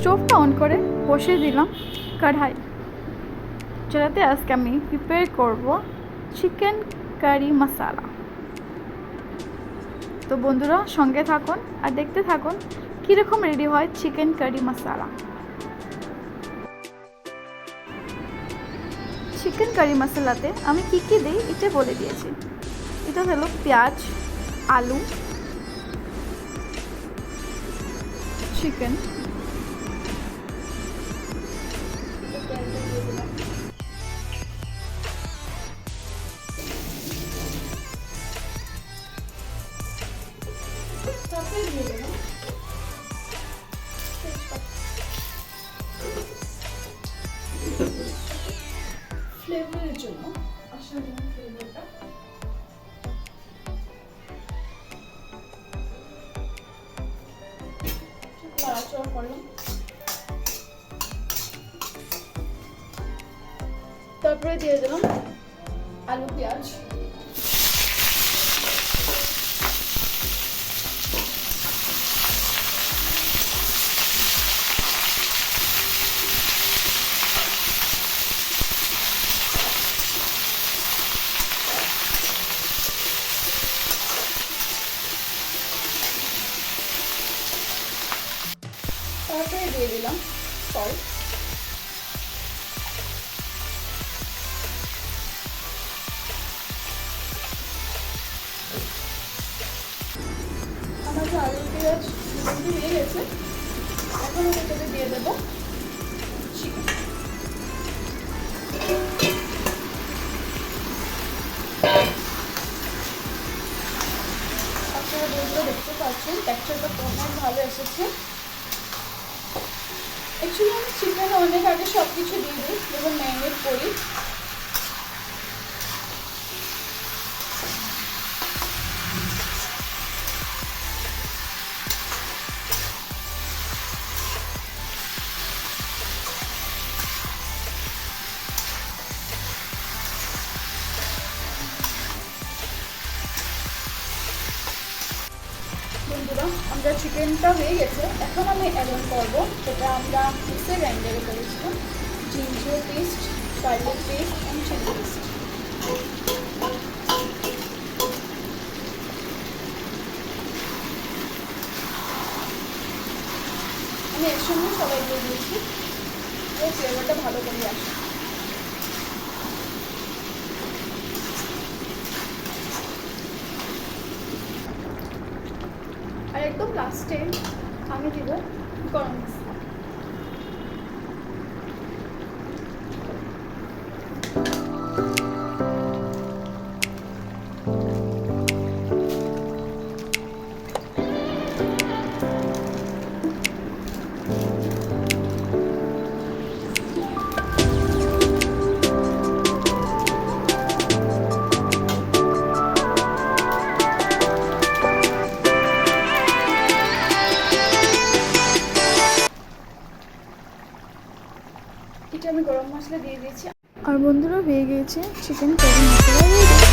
স্টোভটা on করে বসিয়ে দিলাম কড়াই, যেটাতে আজকে আমি প্রিপেয়ার করব চিকেন কারি মশলা। তো বন্ধুরা সঙ্গে থাকুন আর দেখতে থাকুন কীরকম রেডি হয় চিকেন কারি মশলা। চিকেন কারি মশলাতে আমি কী কী দিই এটা বলে দিয়েছি। এটা হলো পেঁয়াজ, আলু, চিকেন, ফ্লেভারের জন্য আসার জন্য ফ্লেভারটা নাড়াচাড়া করলাম। তারপরে দিয়ে দিলাম আলু, পেঁয়াজ, তারপরে দিয়ে দিলাম সল্ট, আমার যে আলু পেঁয়াজ হয়ে গেছে, এখন ওটাতে দিয়ে দেবো চিকেন। আপনারা বন্ধুরা দেখতে পাচ্ছেন টেক্সচারটা অনেক ভালো এসেছে। অ্যাকচুয়ালি আমি চিকেন অনেক আগে সব কিছু দিয়ে দিই যখন ম্যারিনেট করি। বন্ধুরা আমরা চিকেনটা হয়ে গেছে, এখন আমি অ্যাড অন করবো যেটা আমরা মিক্সার গ্রাইন্ডারে করেছিলাম, ginger paste, garlic paste and chilli paste. আমি একসঙ্গে সবাই দিয়ে দিয়েছি, ওই ফ্লেভারটা ভালো করে আসে। আর একদম লাস্টে আমি দিব গরম মশলা। এটা আমি গরম মশলা দিয়ে দিয়েছি। আর বন্ধুরা হয়ে গিয়েছে চিকেন কারি মশলা রেডি।